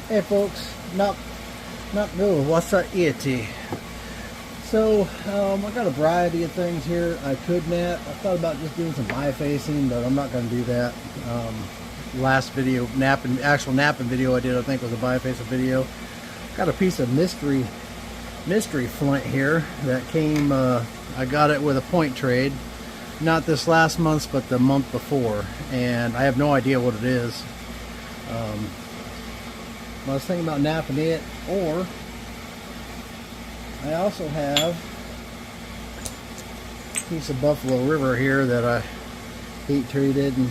Hey folks, not no, what's up, itty? So, I got a variety of things here. I could nap. I thought about just doing some bifacing, but I'm not going to do that. Last video, actual napping video I did, I think was a bifacing video. Got a piece of mystery flint here that came, I got it with a point trade. Not this last month, but the month before. And I have no idea what it is. I was thinking about napping it, or I also have a piece of Buffalo River here that I heat treated and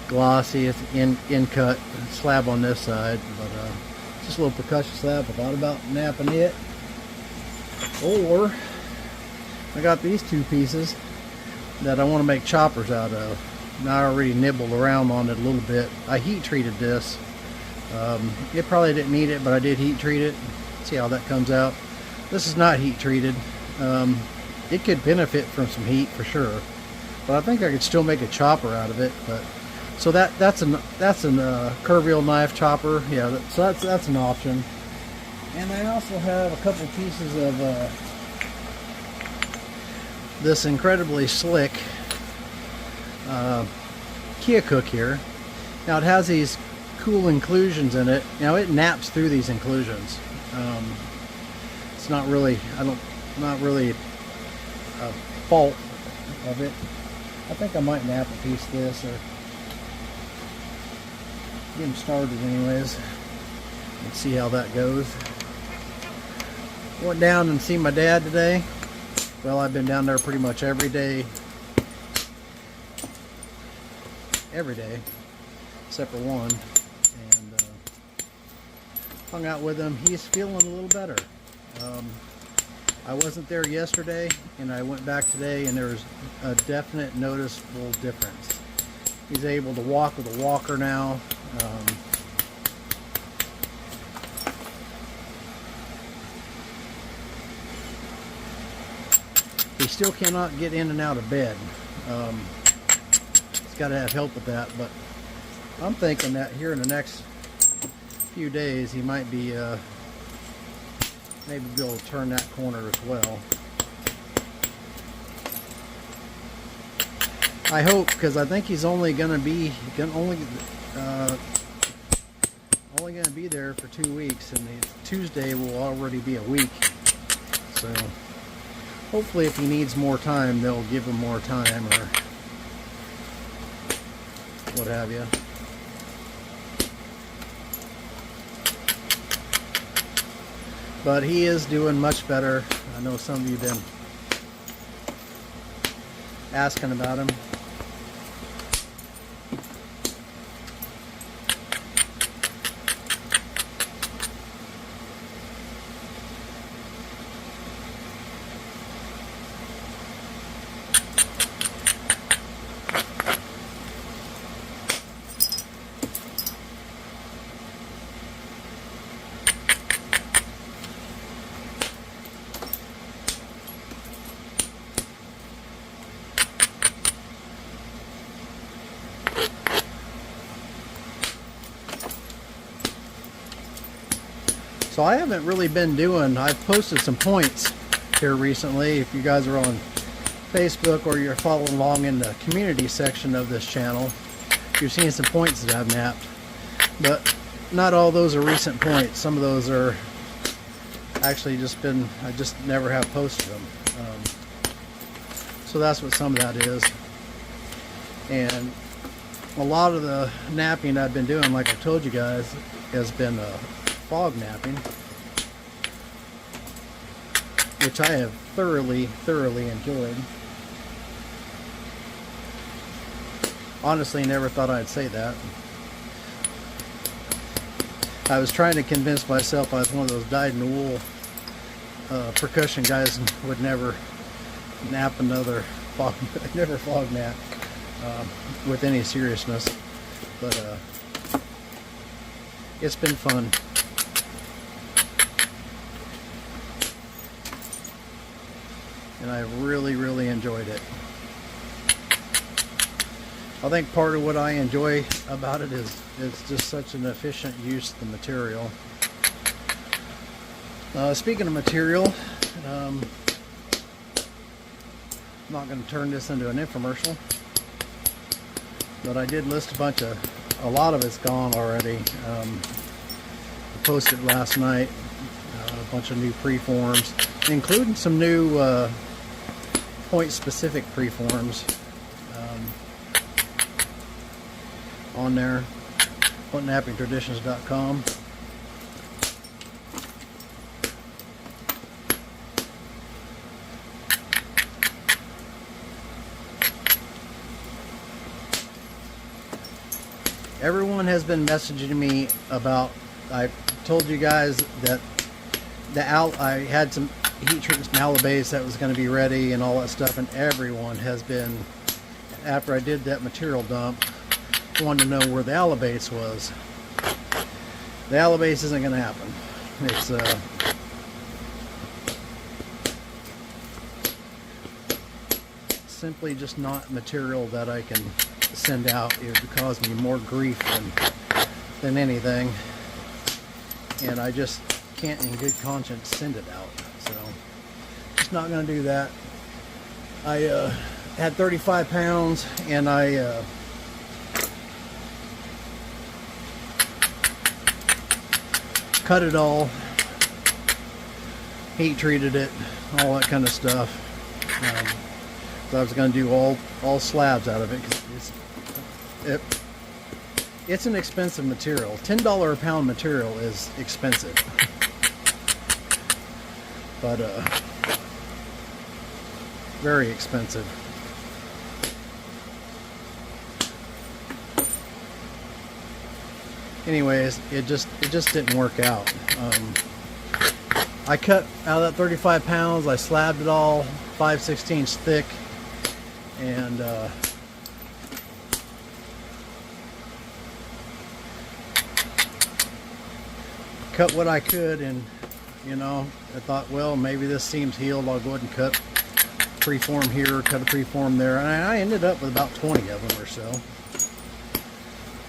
glossy. It's in cut slab on this side, but just a little percussion slab. I thought about napping it, or I got these two pieces that I want to make choppers out of. Now I already nibbled around on it a little bit. I heat treated this. It probably didn't need it, but I did heat treat it. See how that comes out. This is not heat treated. It could benefit from some heat for sure, but I think I could still make a chopper out of it. But so that's an curve knife chopper. Yeah, so that's an option. And I also have a couple pieces of this incredibly slick Keokuk here. Now it has these cool inclusions in it. Now it naps through these inclusions. It's not really, not really a fault of it. I think I might nap a piece of this or get them started anyways. Let's see how that goes. Went down and see my dad today. Well, I've been down there pretty much every day, except for one. Hung out with him. He's feeling a little better. I wasn't there yesterday, and I went back today, and there's a definite noticeable difference. He's able to walk with a walker now. He still cannot get in and out of bed. He's got to have help with that, but I'm thinking that here in the next few days he might be maybe be able to turn that corner as well. I hope, because I think he's only going to be only going to be there for 2 weeks, and Tuesday will already be a week. So hopefully, if he needs more time, they'll give him more time or what have you. But he is doing much better. I know some of you have been asking about him. So I haven't really been doing, I've posted some points here recently. If you guys are on Facebook or you're following along in the community section of this channel, you're seeing some points that I've napped. But not all those are recent points. Some of those are actually just been, I just never have posted them. So that's what some of that is. And a lot of the napping I've been doing, like I told you guys, has been fog napping, which I have thoroughly enjoyed. Honestly, never thought I'd say that. I was trying to convince myself I was one of those dyed-in-the-wool percussion guys and would never nap another fog, never fog nap with any seriousness. But it's been fun. And I really enjoyed it. I think part of what I enjoy about it is just such an efficient use of the material. Speaking of material, I'm not going to turn this into an infomercial, but I did list a lot of it's gone already. I posted last night a bunch of new preforms, including some new point-specific preforms on there. Flintknappingtraditions.com. Everyone has been messaging me about, I told you guys that I had some heat treatments from Alabase that was going to be ready and all that stuff, and everyone has been, after I did that material dump, wanted to know where the Alabase was. The Alabase isn't going to happen. It's simply just not material that I can send out. It would cause me more grief than anything, and I just can't in good conscience send it out, so just not going to do that. I had 35 pounds and I cut it all, heat treated it, all that kind of stuff. So I was going to do all slabs out of it, because it's an expensive material. $10 a pound material is expensive, but very expensive. Anyways, it just didn't work out. I cut out of that 35 pounds, I slabbed it all 5/16 thick, and cut what I could, and I thought, well, maybe this seems healed, I'll go ahead and cut preform here, cut a preform there, and I ended up with about 20 of them or so.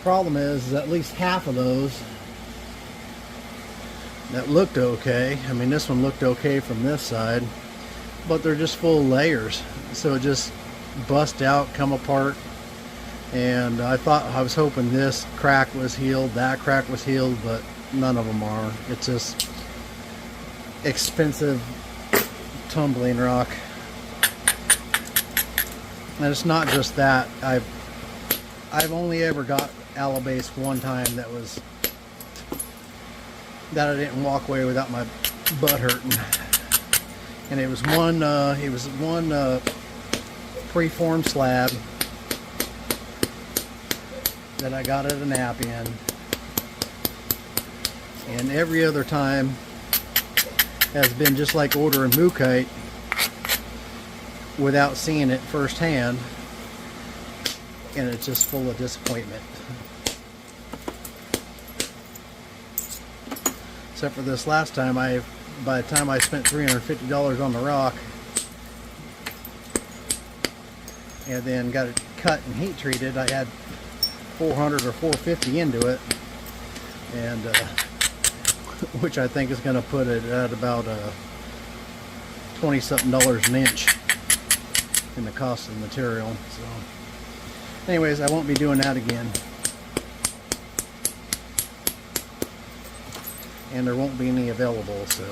Problem is at least half of those that looked okay. I mean, this one looked okay from this side, but they're just full of layers, so it just bust out, come apart. And I was hoping this crack was healed, that crack was healed, but none of them are. It's just expensive tumbling rock. And it's not just that. I've only ever got Alabase one time that I didn't walk away without my butt hurting, and it was one preform slab that I got at an Appian, and every other time has been just like ordering Mookite without seeing it firsthand, and it's just full of disappointment. Except for this last time, by the time I spent $350 on the rock and then got it cut and heat treated, I had $400 or $450 into it, and which I think is going to put it at about $20-something an inch in the cost of the material. So anyways, I won't be doing that again, and there won't be any available, so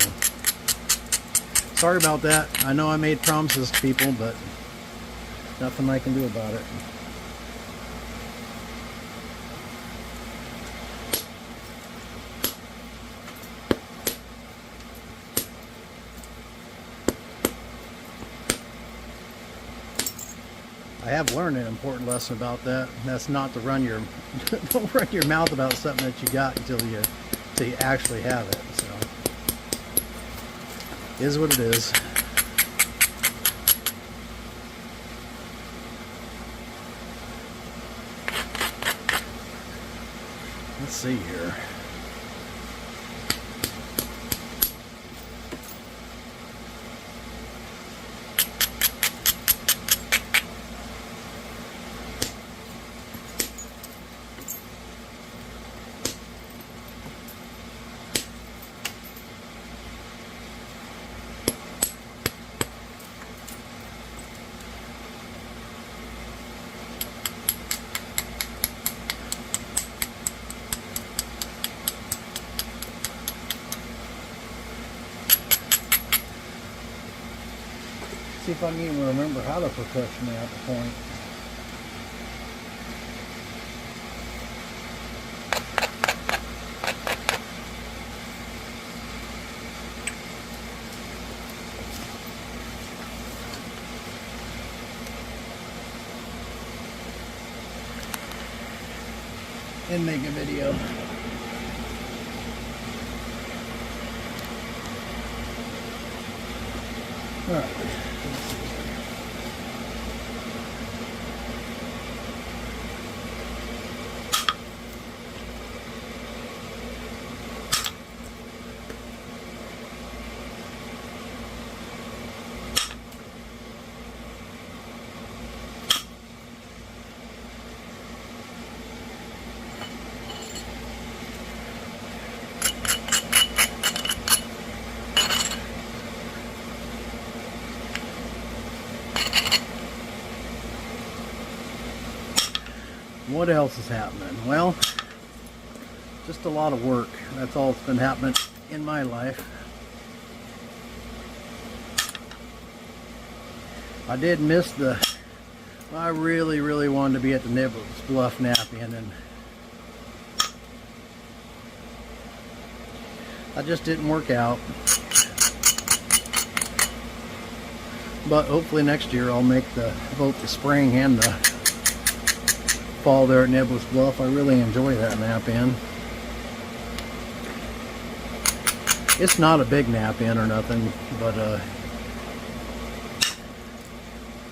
sorry about that. I know I made promises to people, but nothing I can do about it. I have learned an important lesson about that, and that's not to run your don't run your mouth about something that you got until you actually have it. So it is what it is. Let's see here. if I can even remember how to percussion at the point. And make a video. All right. What else is happening? Well, just a lot of work. That's all that's been happening in my life. I did miss I really wanted to be at the Nichols Bluff Napping, and that just didn't work out. But hopefully next year I'll make both the spring and the fall there at Nichols Bluff. I really enjoy that nap in. It's not a big nap in or nothing, but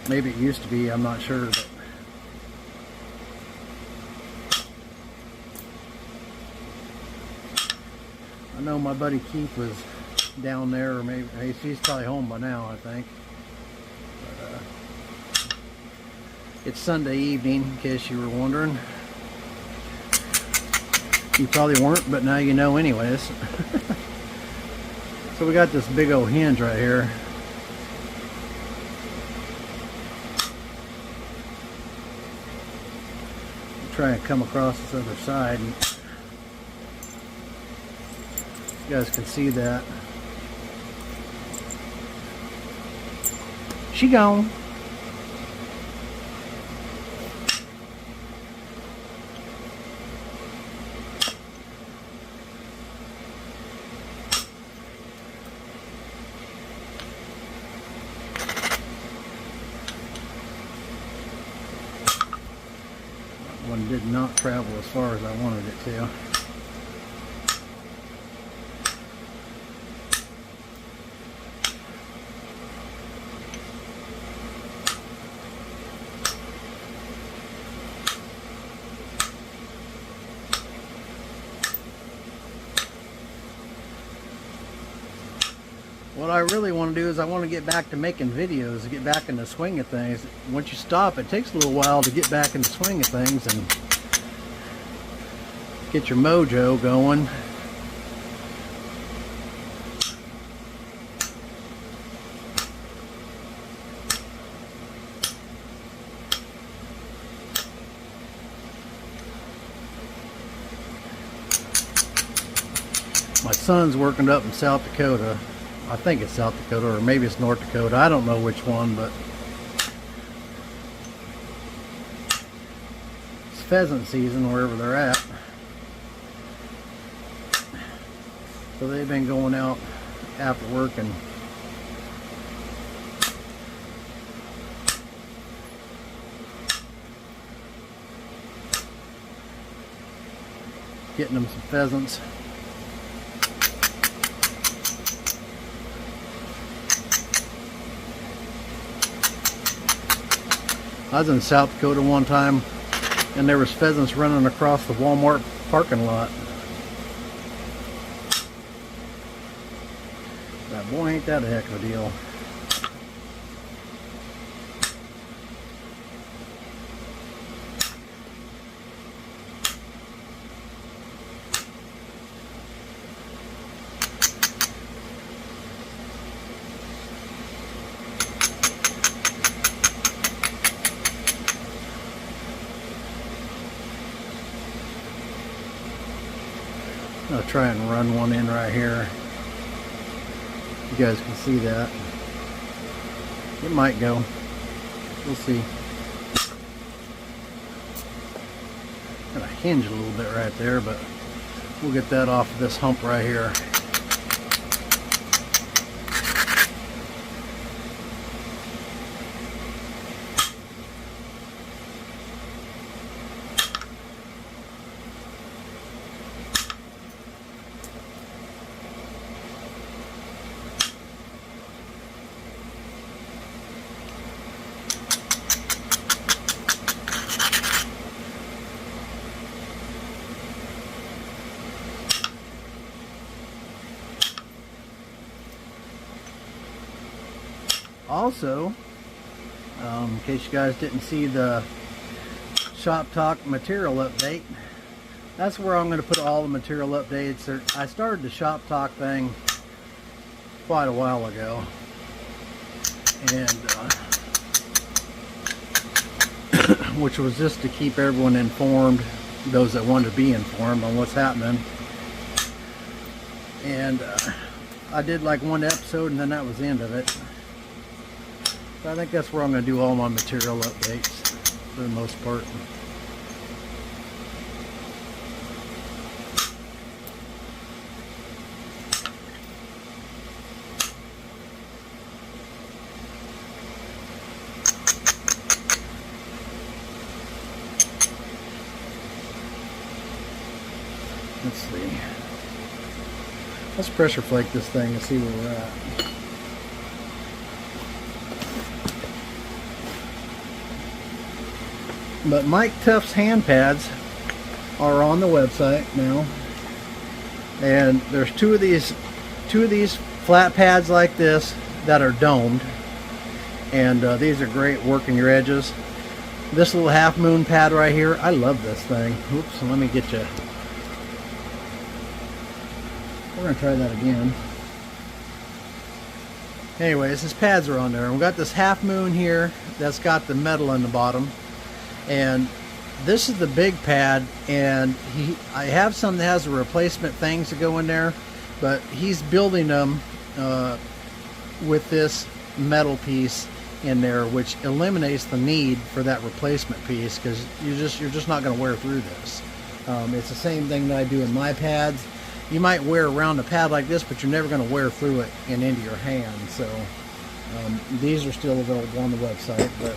maybe it used to be, I'm not sure. But I know my buddy Keith was down there, or maybe he's probably home by now, I think. It's Sunday evening, in case you were wondering. You probably weren't, but now you know anyways. So we got this big old hinge right here. I'll try and come across this other side. And you guys can see that. She gone. One did not travel as far as I wanted it to. What I really want to do is I want to get back to making videos, to get back in the swing of things. Once you stop, it takes a little while to get back in the swing of things and get your mojo going. My son's working up in South Dakota. I think it's South Dakota, or maybe it's North Dakota. I don't know which one, but it's pheasant season wherever they're at. So they've been going out after work and getting them some pheasants. I was in South Dakota one time and there was pheasants running across the Walmart parking lot. That boy, ain't that a heck of a deal. I'll try and run one in right here. You guys can see that. It might go. We'll see. Got a hinge a little bit right there, but we'll get that off of this hump right here. Also, in case you guys didn't see the Shop Talk material update, that's where I'm going to put all the material updates. I started the Shop Talk thing quite a while ago, and which was just to keep everyone informed, those that wanted to be informed on what's happening. And I did like one episode, and then that was the end of it. So I think that's where I'm going to do all my material updates for the most part. Let's see. Let's pressure flake this thing and see where we're at. But Mike Tuff's hand pads are on the website now, and there's two of these flat pads like this that are domed, and these are great working your edges. This little half moon pad right here, I love this thing. Oops, let me get you. We're gonna try that again. Anyways, his pads are on there. We got this half moon here that's got the metal in the bottom. And this is the big pad, and I have some that has the replacement things to go in there, but he's building them with this metal piece in there, which eliminates the need for that replacement piece, because you're just not going to wear through this. It's the same thing that I do in my pads. You might wear around a pad like this, but you're never going to wear through it and into your hand. So these are still available on the website, but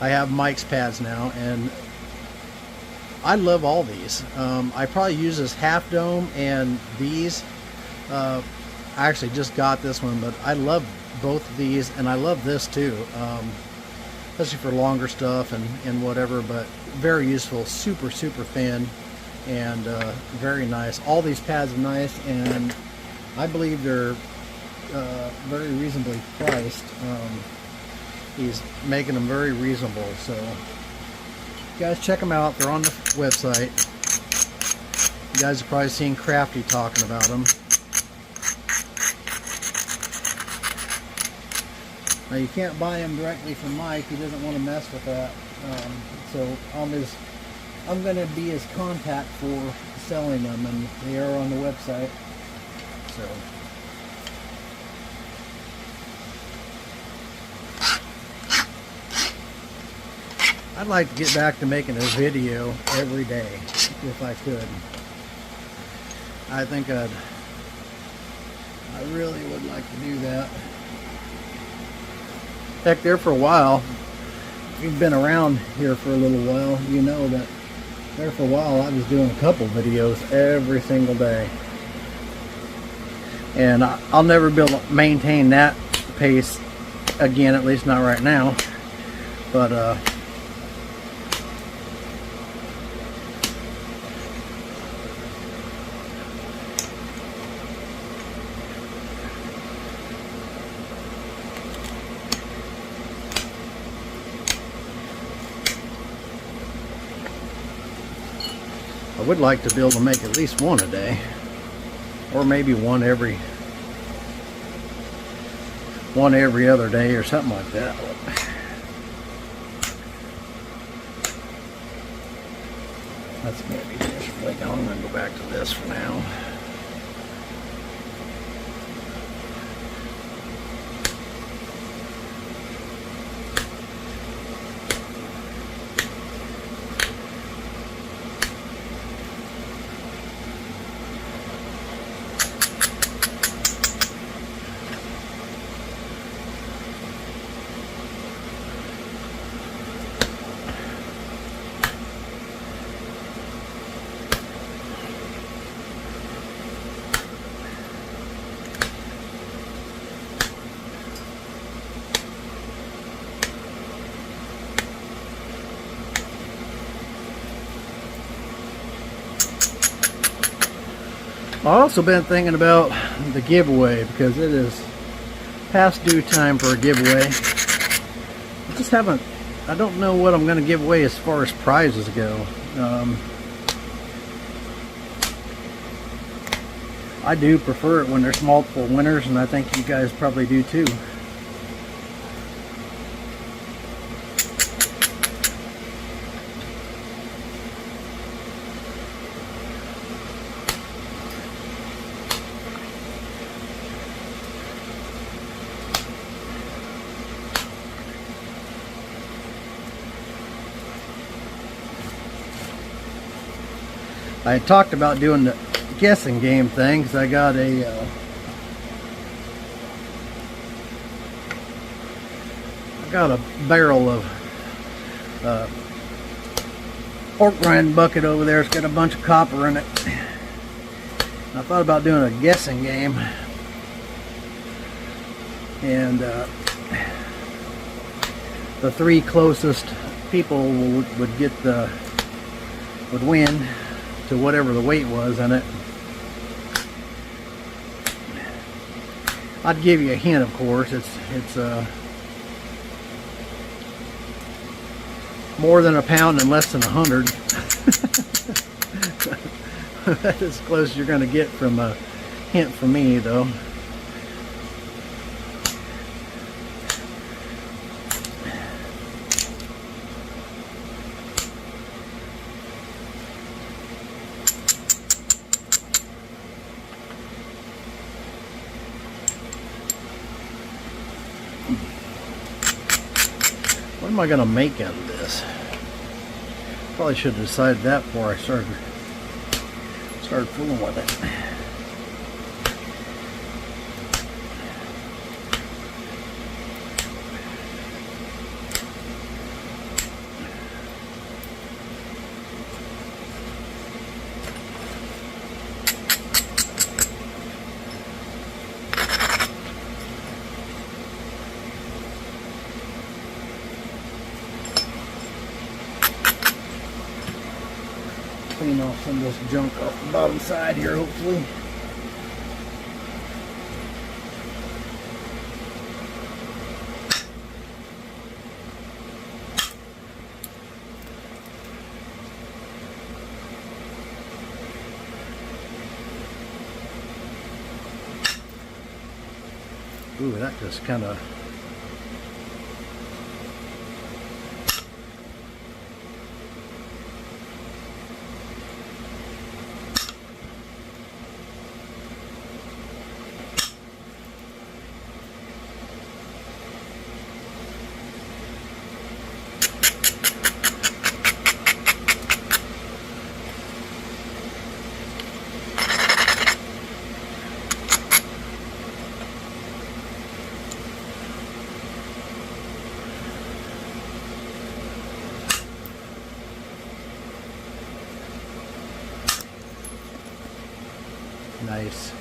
I have Mike's pads now, and I love all these. I probably use this half dome and these. I actually just got this one, but I love both of these, and I love this too, especially for longer stuff and whatever. But very useful, super thin, and very nice. All these pads are nice, and I believe they're very reasonably priced. He's making them very reasonable, so you guys check them out. They're on the website. You guys have probably seen Crafty talking about them. Now you can't buy them directly from Mike. He doesn't want to mess with that. So I'm going to be his contact for selling them, and they are on the website. So. I'd like to get back to making a video every day if I could. I think I really would like to do that. Heck, there for a while, if you've been around here for a little while, you know that there for a while I was doing a couple videos every single day. And I'll never be able to maintain that pace again, at least not right now. But I would like to be able to make at least one a day, or maybe one every other day or something like that. That's maybe just like, I'm going to go back to this for now. I've also been thinking about the giveaway because it is past due time for a giveaway. I just haven't, I don't know what I'm going to give away as far as prizes go. I do prefer it when there's multiple winners, and I think you guys probably do too. I had talked about doing the guessing game thing because I got a barrel of pork rind bucket over there. It's got a bunch of copper in it. And I thought about doing a guessing game, and the 3 closest people would get would win to whatever the weight was in it. I'd give you a hint, of course. It's more than a pound and less than 100. That's as close as you're going to get from a hint from me, though. What am I going to make out of this? Probably should have decided that before I started fooling with it. Clean off some of this junk off the bottom side here, hopefully. Ooh, that just kind of... Nice.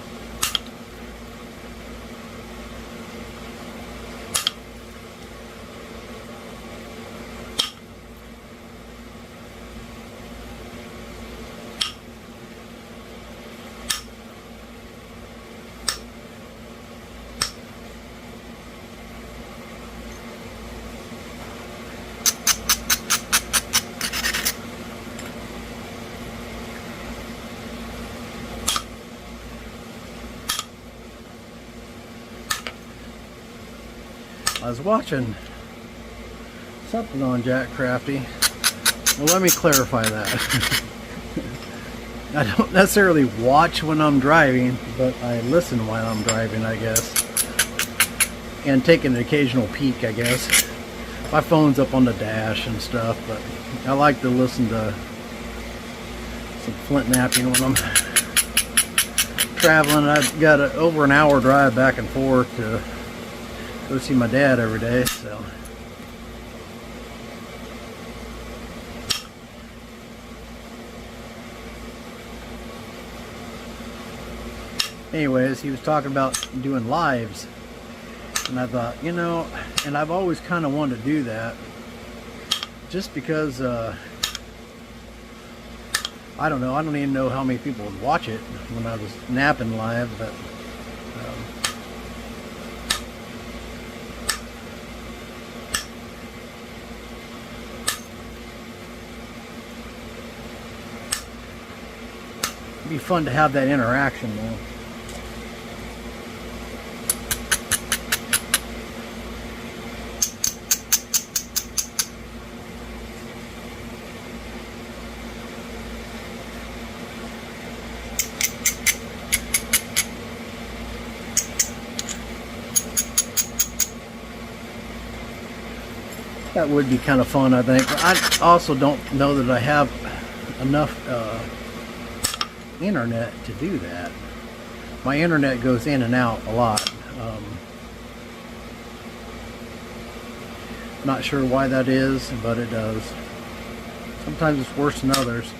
I was watching something on Jack Crafty. Well, let me clarify that. I don't necessarily watch when I'm driving, but I listen while I'm driving, I guess. And take an occasional peek, I guess. My phone's up on the dash and stuff, but I like to listen to some Flintknapping when I'm traveling. I've got over an hour drive back and forth to go see my dad every day, so. Anyways, he was talking about doing lives, and I thought, you know, and I've always kind of wanted to do that, just because I I don't know. I don't even know how many people would watch it when I was napping live, but it'd be fun to have that interaction though. That would be kind of fun, I think. But I also don't know that I have enough internet to do that. My internet goes in and out a lot. Not sure why that is, but it does. Sometimes it's worse than others.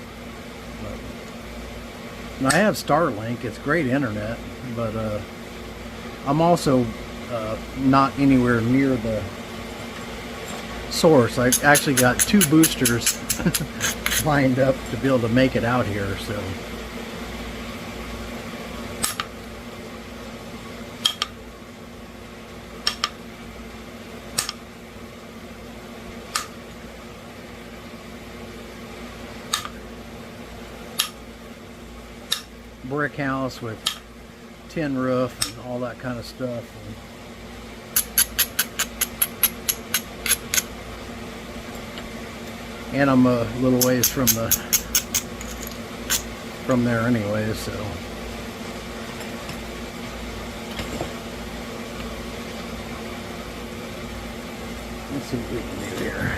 And I have Starlink. It's great internet, but I'm also not anywhere near the source. I've actually got 2 boosters lined up to be able to make it out here, so brick house with tin roof and all that kind of stuff. And I'm a little ways from there anyway, so let's see what we can do here.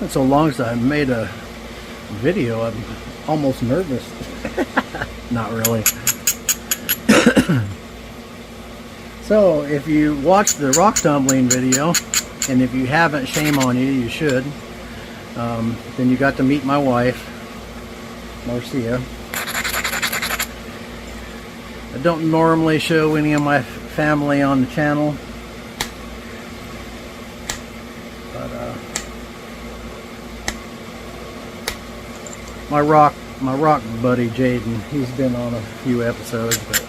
And so long as I made a video, I'm almost nervous. Not really. So if you watched the rock tumbling video, and if you haven't, shame on you, you should. Then you got to meet my wife, Marcia. I don't normally show any of my family on the channel, but my rock buddy Jaden, he's been on a few episodes, but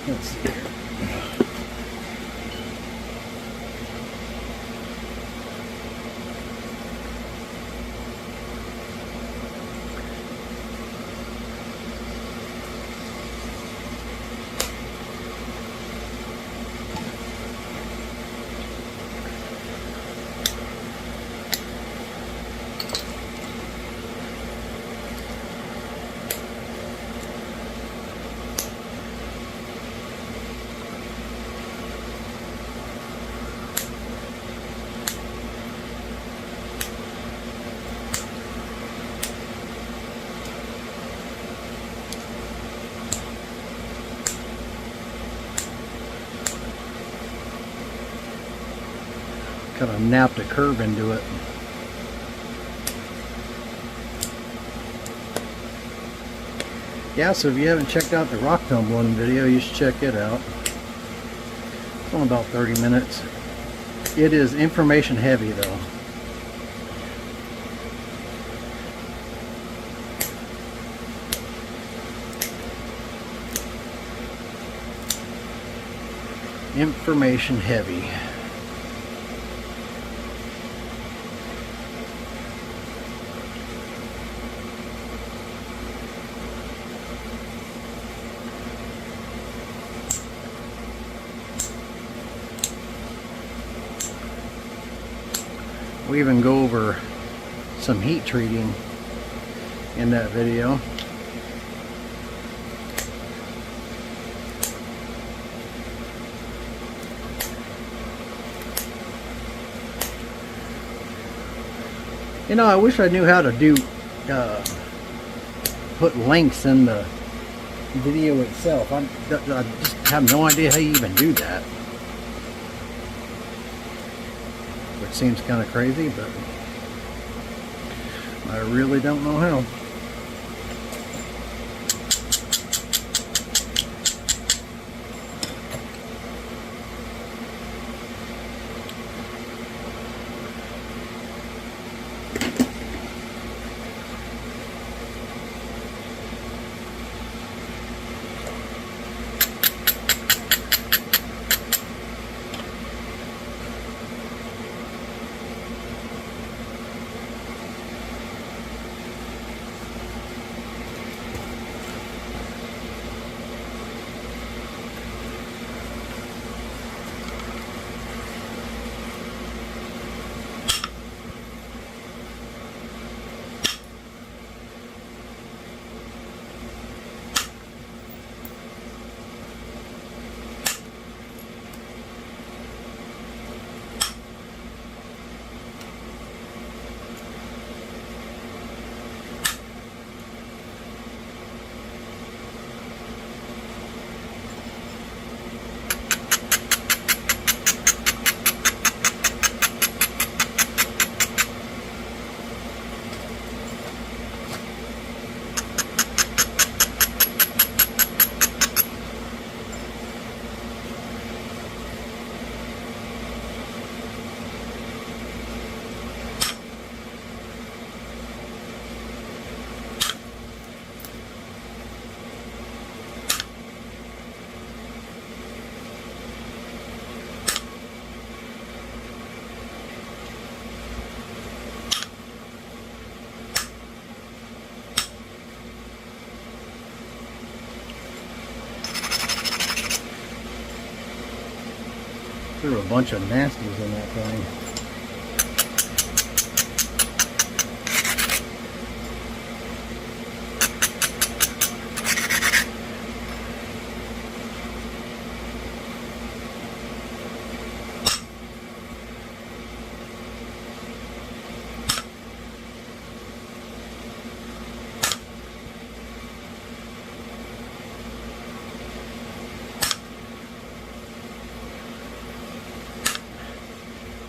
let's see here. Kind of napped a curve into it. Yeah, so if you haven't checked out the rock tumbling video, you should check it out. It's only about 30 minutes. It is information heavy though. information heavy. We even go over some heat treating in that video. You know, I wish I knew how to do put links in the video itself. I just have no idea how you even do that. Which seems kind of crazy, but I really don't know how. Threw a bunch of nasties in that thing.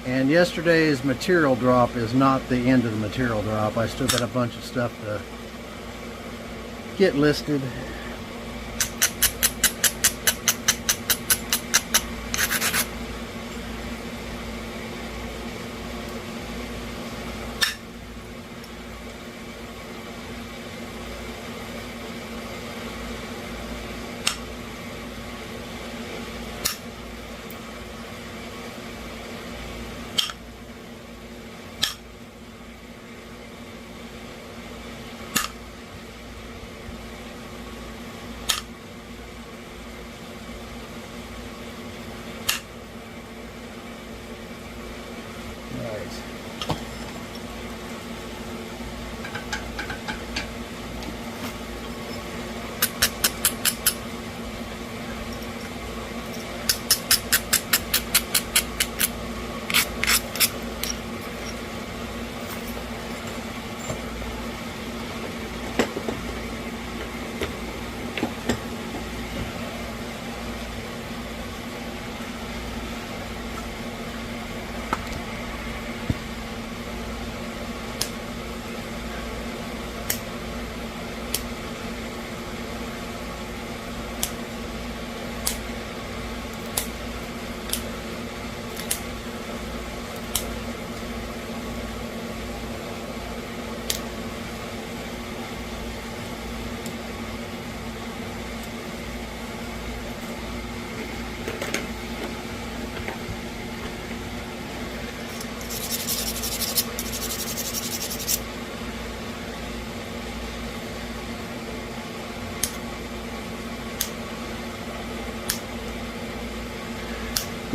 And yesterday's material drop is not the end of the material drop. I still got a bunch of stuff to get listed.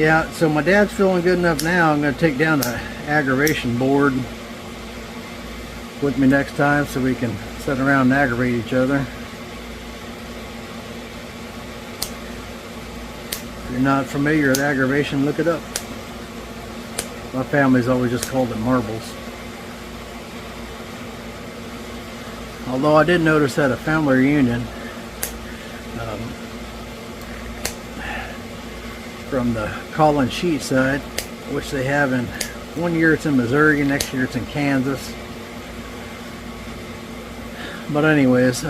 Yeah, so my dad's feeling good enough now. I'm going to take down the aggravation board with me next time so we can sit around and aggravate each other. If you're not familiar with aggravation, look it up. My family's always just called it marbles. Although I did notice at a family reunion from the Collin Sheet side, which they have in one year it's in Missouri, next year it's in Kansas. But anyways,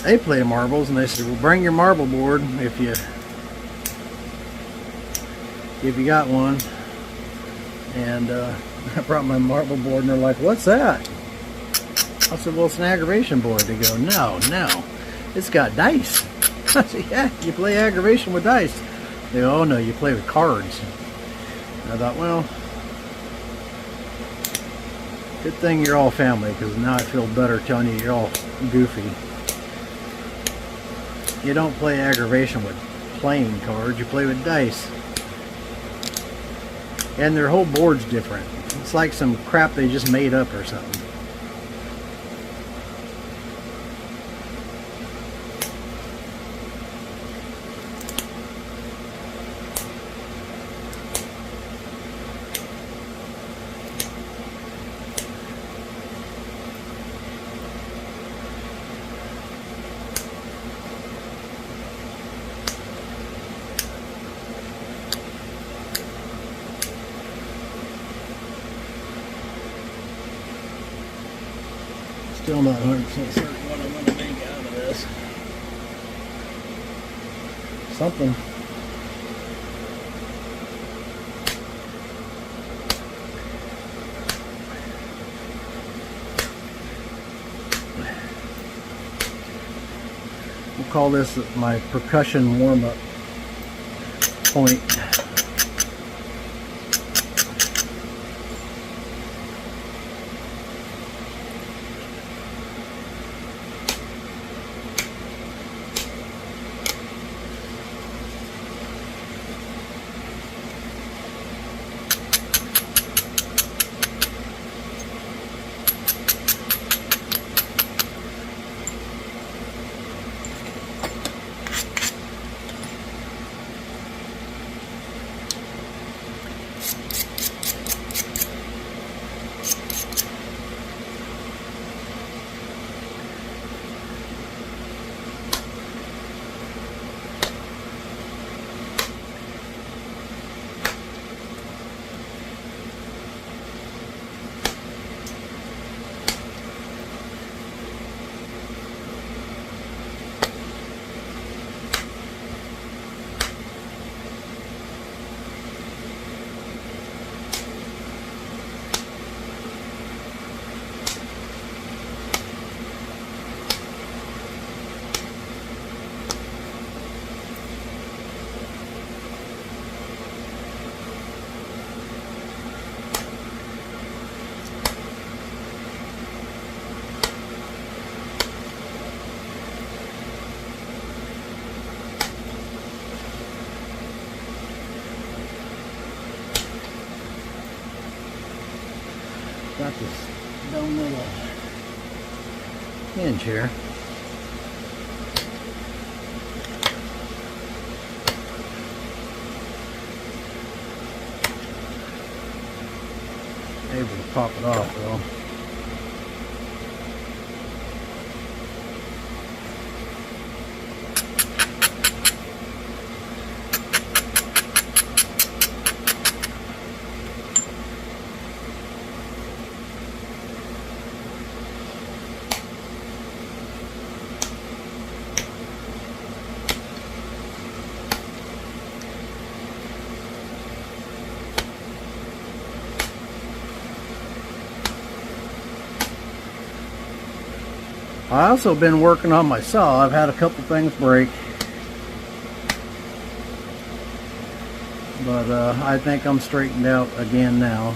they play marbles, and they said, well, bring your marble board if you got one. And I brought my marble board, and they're like, what's that? I said, well, it's an aggravation board. They go, no, it's got dice. I said, yeah, you play aggravation with dice. They go, oh no, you play with cards. And I thought, well, good thing you're all family, because now I feel better telling you you're all goofy. You don't play aggravation with playing cards, you play with dice. And their whole board's different. It's like some crap they just made up or something. Still not 100% certain what I'm going to make out of this. Something. We'll call this my percussion warm-up point. Got this dumb little hinge here. Able to pop it off though. I also been working on my saw. I've had a couple things break, but I think I'm straightened out again now.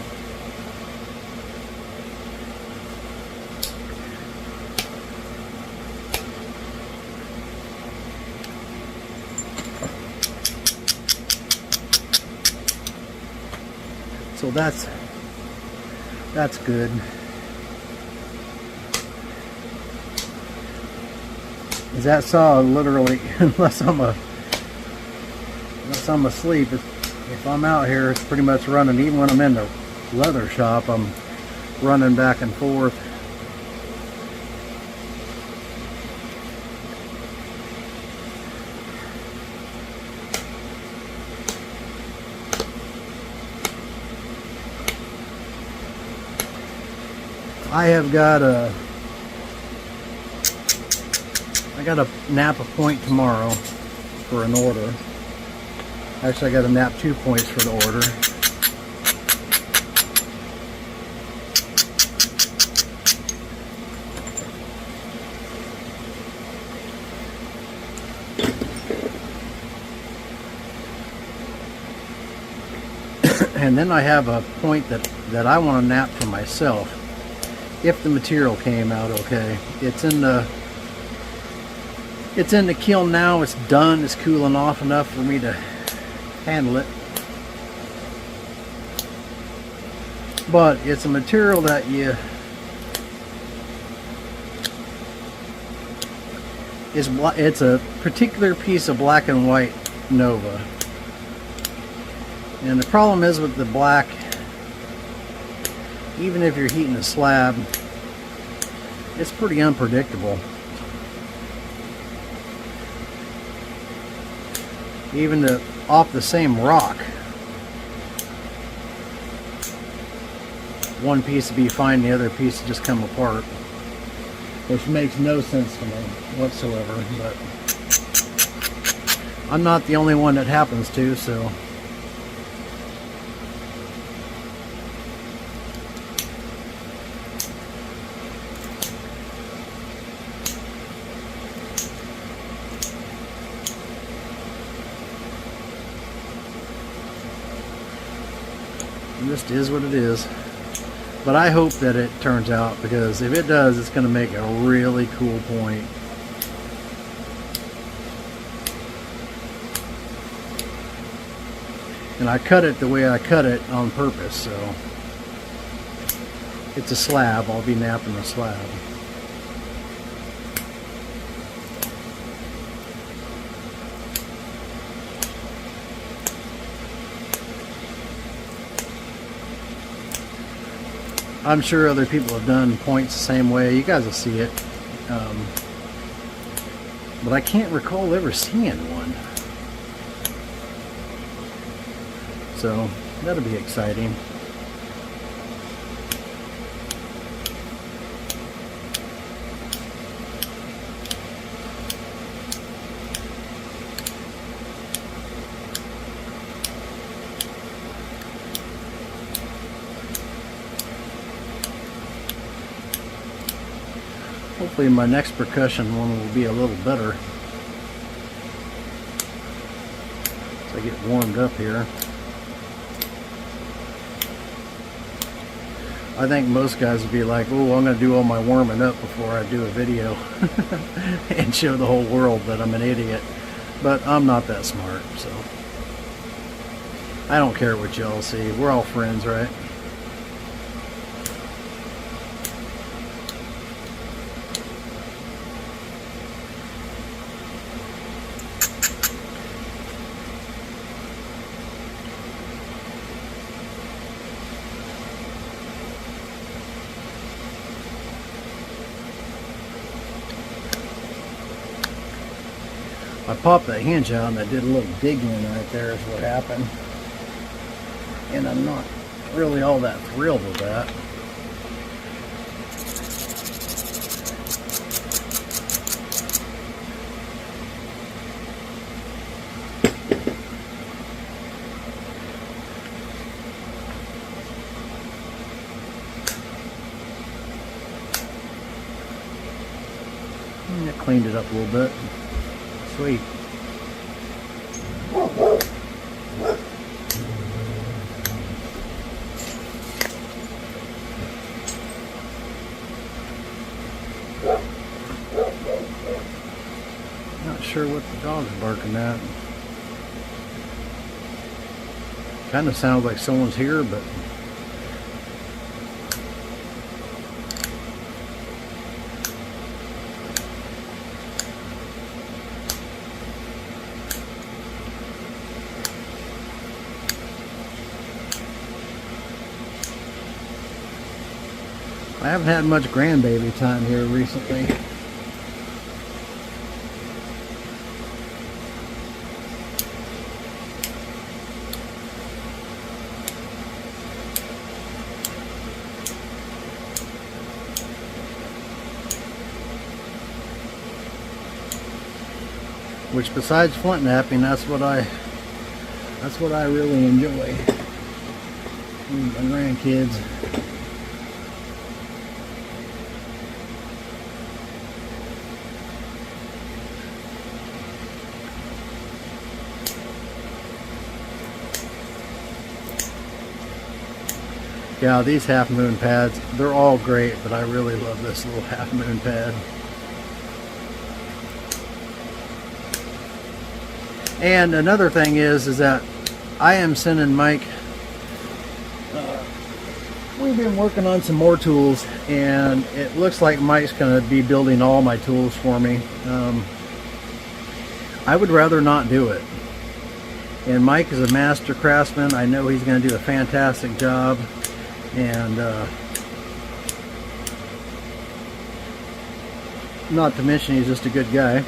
So that's good. Is that saw literally, unless I'm asleep, if I'm out here, it's pretty much running. Even when I'm in the leather shop, I'm running back and forth. I got a nap a point tomorrow for an order. Actually, I got to nap 2 points for the order. And then I have a point that I want to nap for myself. If the material came out okay. It's in the kiln now. It's done. It's cooling off enough for me to handle it. But it's a material that it's a particular piece of black and white Nova. And the problem is with the black, even if you're heating a slab, it's pretty unpredictable. Even off the same rock, one piece to be fine, the other piece to just come apart, which makes no sense to me whatsoever. But I'm not the only one that happens to, so. Just is what it is. But I hope that it turns out, because if it does, it's going to make a really cool point. And I cut it the way I cut it on purpose, so it's a slab. I'll be napping a slab. I'm sure other people have done points the same way. You guys will see it. But I can't recall ever seeing one. So that'll be exciting. Hopefully my next percussion one will be a little better. So I get warmed up here. I think most guys would be like, oh, I'm going to do all my warming up before I do a video and show the whole world that I'm an idiot. But I'm not that smart, so I don't care what y'all see. We're all friends, right? I popped that hinge out and I did a little digging right there is what happened. And I'm not really all that thrilled with that. And I cleaned it up a little bit. Sweet. Not sure what the dog's barking at. Kind of sounds like someone's here, but I haven't had much grandbaby time here recently. Which, besides flint napping, that's what I really enjoy. My grandkids. Yeah, these half moon pads, they're all great, but I really love this little half moon pad. And another thing is that I am sending Mike, we've been working on some more tools, and it looks like Mike's going to be building all my tools for me. I would rather not do it. And Mike is a master craftsman. I know he's going to do a fantastic job. And not to mention he's just a good guy.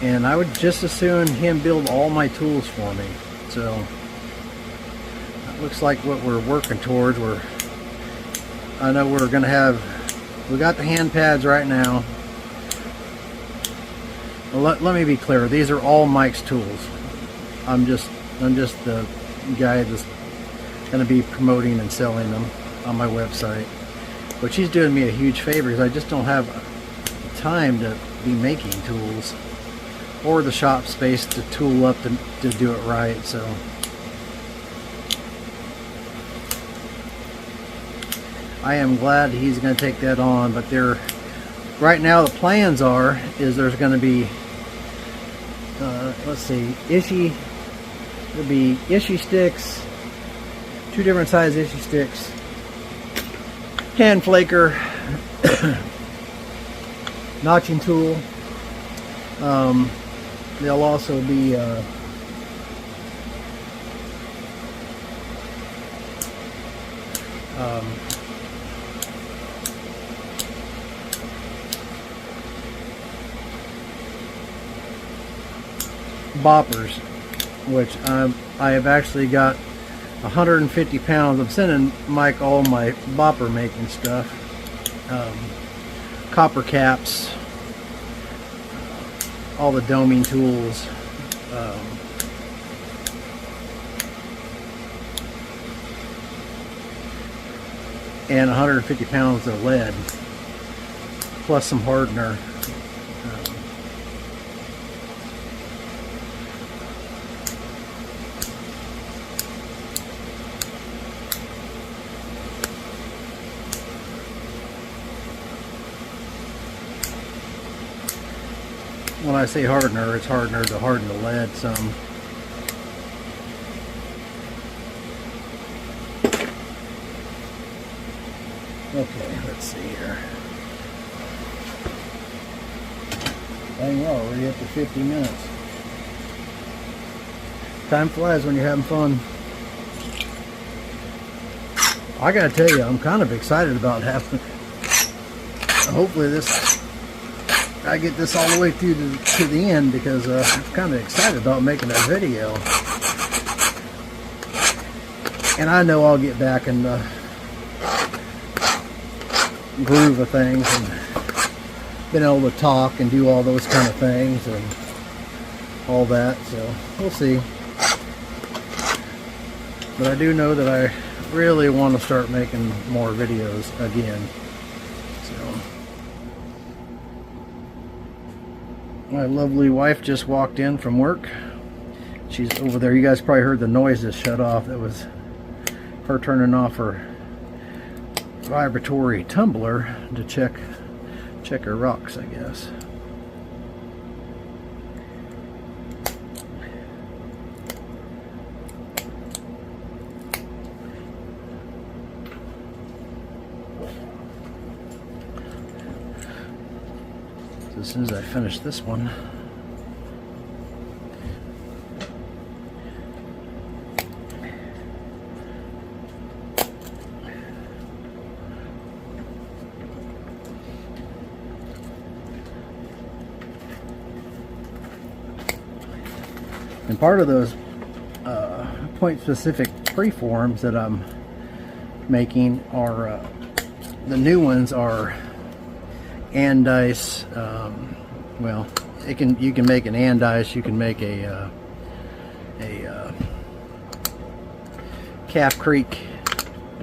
And I would just as soon him build all my tools for me. So that looks like what we're working towards. I know we're going to have, we got the hand pads right now. Well, let me be clear, these are all Mike's tools. I'm just the guy that's going to be promoting and selling them on my website. But she's doing me a huge favor because I just don't have time to be making tools, or the shop space to tool up to do it right. So I am glad he's going to take that on. But right now the plans is there's going to be let's see, there'll be issue sticks, 2 different size issue sticks, hand flaker, notching tool. There'll also be boppers, which I have actually got 150 pounds. I'm sending Mike all my bopper making stuff, copper caps, all the doming tools, and 150 pounds of lead, plus some hardener. When I say hardener, it's hardener to harden the lead some. Okay, let's see here. Dang, we're already up to 50 minutes. Time flies when you're having fun. I gotta tell you, I'm kind of excited about having, hopefully I get this all the way through to the end, because I'm kind of excited about making that video. And I know I'll get back in the groove of things and been able to talk and do all those kind of things and all that, so we'll see. But I do know that I really want to start making more videos again. So my lovely wife just walked in from work. She's over there. You guys probably heard the noise that shut off. That was her turning off her vibratory tumbler to check her rocks, I guess. So as soon as I finish this one, And part of those point specific preforms that I'm making are the new ones are andice. Well, you can make an andice, you can make a Calf Creek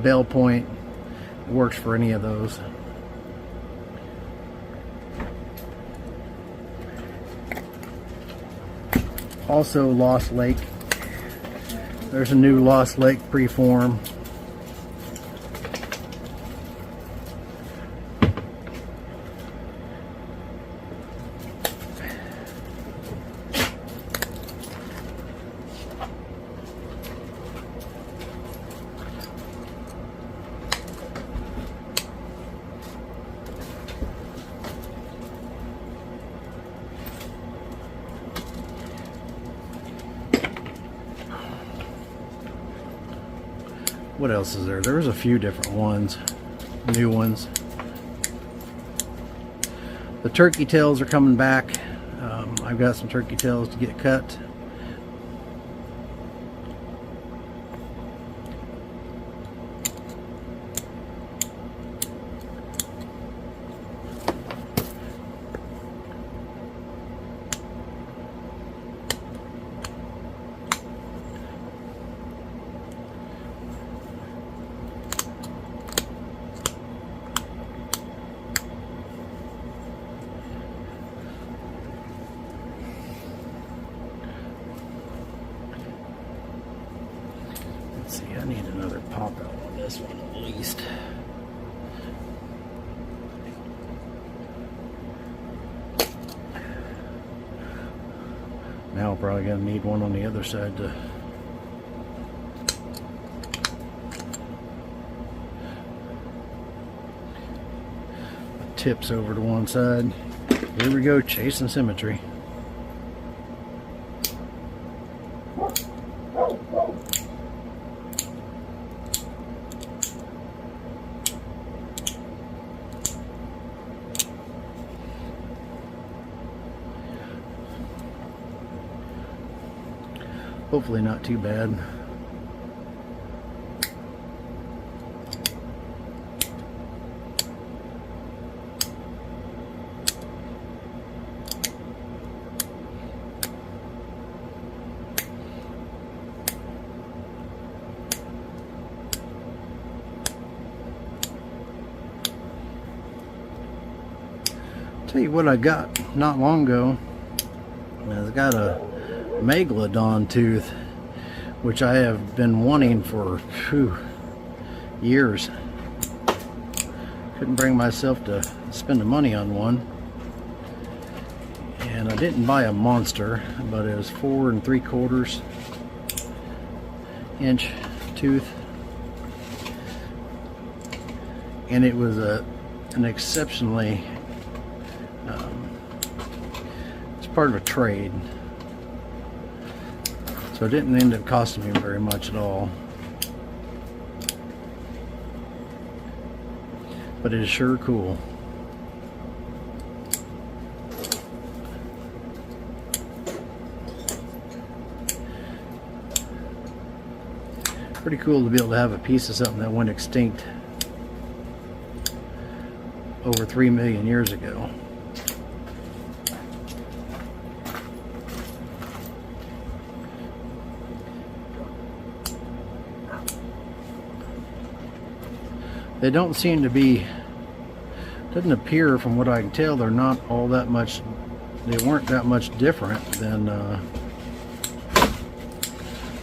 bell point. It works for any of those. Also Lost Lake. There's a new Lost Lake preform. What else is there? There's a few different ones, new ones. The turkey tails are coming back. I've got some turkey tails to get cut. I need another pop out on this one at least. Now I'm probably going to need one on the other side to tips over to one side. Here we go, chasing symmetry. Hopefully not too bad. Tell you what I got not long ago. I got a Megalodon tooth, which I have been wanting for years. Couldn't bring myself to spend the money on one, and I didn't buy a monster, but it was 4 3/4 inch tooth, and it was an exceptionally it's part of a trade. So it didn't end up costing me very much at all. But it is sure cool. Pretty cool to be able to have a piece of something that went extinct over 3 million years ago. They don't seem to be, doesn't appear from what I can tell, they're not all that much, they weren't that much different than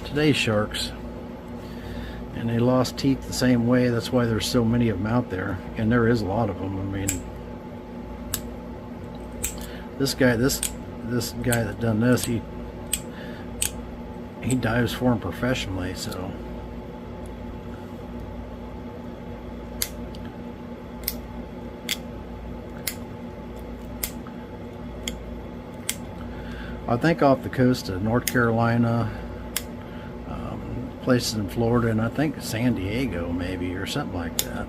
today's sharks. And they lost teeth the same way. That's why there's so many of them out there, and there is a lot of them. I mean, this guy that done this, he dives for them professionally, so. I think off the coast of North Carolina, places in Florida, and I think San Diego maybe, or something like that.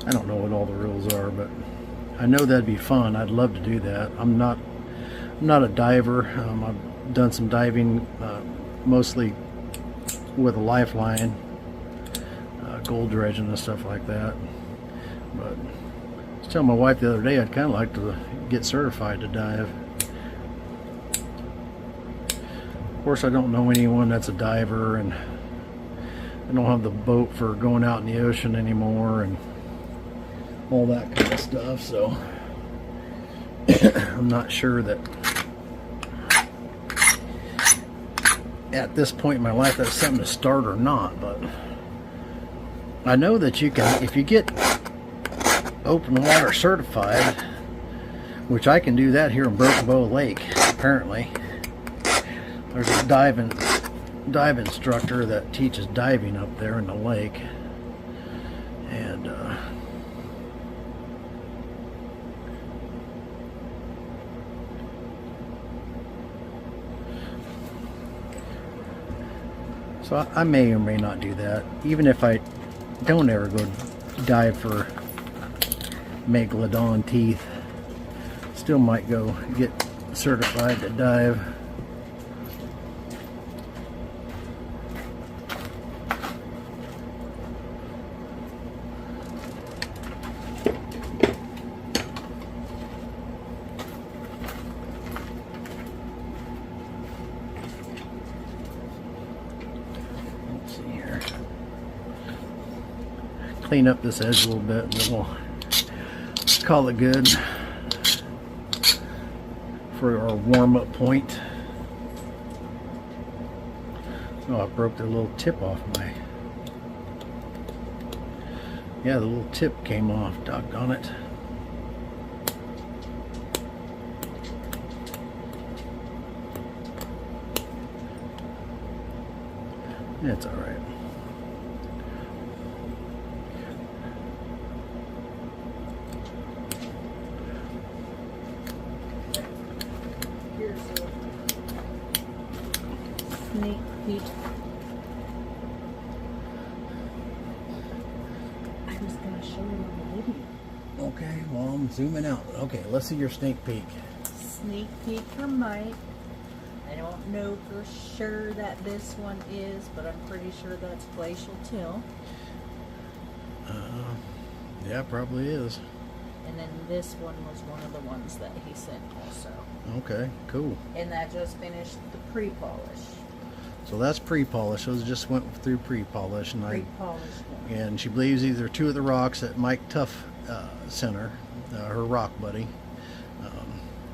I don't know what all the rules are, but I know that'd be fun. I'd love to do that. I'm not I'm not a diver. I've done some diving, mostly with a lifeline, gold dredging and stuff like that. But I was telling my wife the other day I'd kind of like to get certified to dive. Of course, I don't know anyone that's a diver, and I don't have the boat for going out in the ocean anymore and all that kind of stuff, so I'm not sure that at this point in my life that's something to start or not. But I know that you can, if you get open water certified, which I can do that here in Broken Bow Lake. Apparently there's a dive instructor that teaches diving up there in the lake, and so I may or may not do that, even if I don't ever go dive for Megalodon teeth. Still might go get certified to dive. Let's see here. Clean up this edge a little bit and then we'll call it good for our warm-up point. Oh, I broke the little tip off my... Yeah, the little tip came off. Doggone it. It's all right. Sneak peek. I was going to show you on the video. Okay, well, I'm zooming out. Okay, let's see your sneak peek. Sneak peek for Mike. I don't know for sure that this one is, but I'm pretty sure that's Glacial Till. Yeah, probably is. And then this one was one of the ones that he sent also. Okay, cool. And that just finished the pre-polish. So that's pre-polish. Those just went through pre-polish, and Pre-polished one. and she believes these are two of the rocks that Mike Tuff sent her, her rock buddy.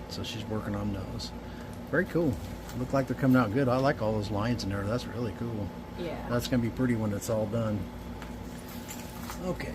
So she's working on those. Very cool. Look like they're coming out good. I like all those lines in there. That's really cool. Yeah. That's gonna be pretty when it's all done. Okay.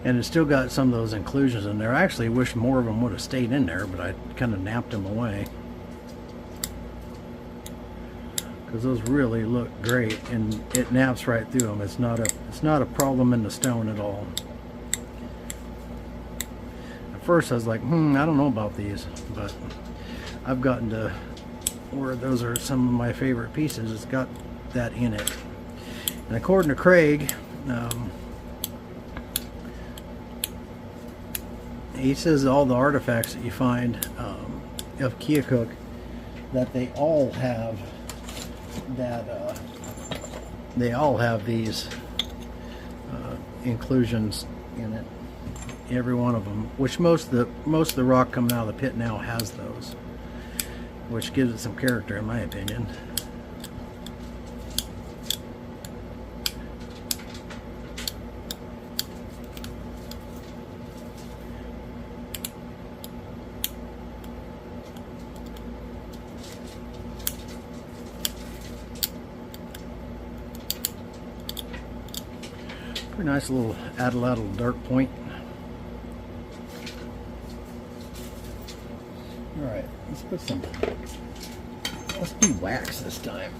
And it's still got some of those inclusions in there. I actually wish more of them would have stayed in there, but I kind of napped them away. Because those really look great, and it naps right through them. It's not a problem in the stone at all. At first I was like, I don't know about these, but I've gotten to where those are some of my favorite pieces. It's got that in it. And according to Craig, he says all the artifacts that you find of Keokuk, that they all have that they all have these inclusions in it. Every one of them, which most of the rock coming out of the pit now has those, which gives it some character in my opinion. Pretty nice little, add a little dark point. Alright, let's do wax this time.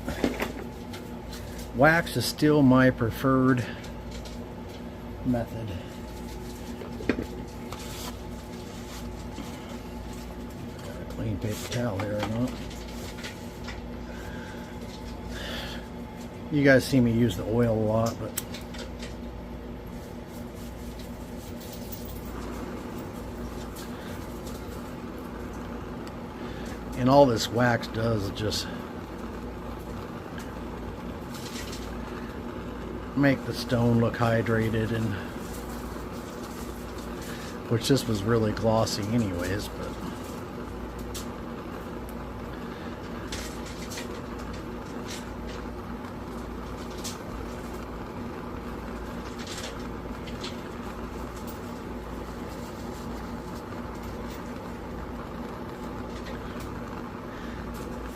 Wax is still my preferred method. Got a clean paper towel here or not. You guys see me use the oil a lot, but and all this wax does is just make the stone look hydrated, and which this was really glossy anyways, but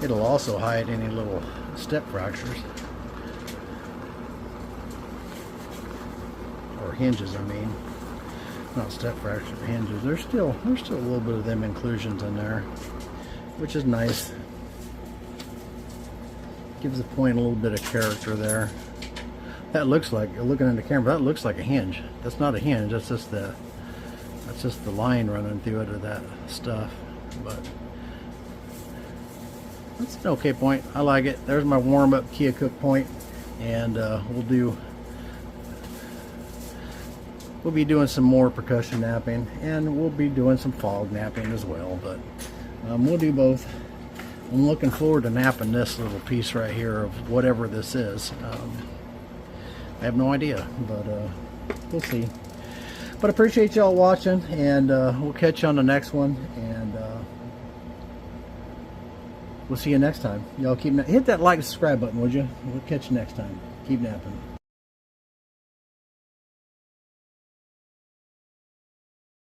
it'll also hide any little step fractures. Or hinges, I mean. Not step fractures, but hinges. There's still a little bit of them inclusions in there, which is nice. Gives the point a little bit of character there. That looks like, looking in the camera, that looks like a hinge. That's not a hinge, that's just the line running through it of that stuff. But that's an okay point. I like it. There's my warm-up Keokuk point, and we'll be doing some more percussion napping, and we'll be doing some fog napping as well, but we'll do both. I'm looking forward to napping this little piece right here of whatever this is. I have no idea, but we'll see. But I appreciate y'all watching, and we'll catch you on the next one, and we'll see you next time. Y'all hit that like and subscribe button, would you? We'll catch you next time. Keep napping.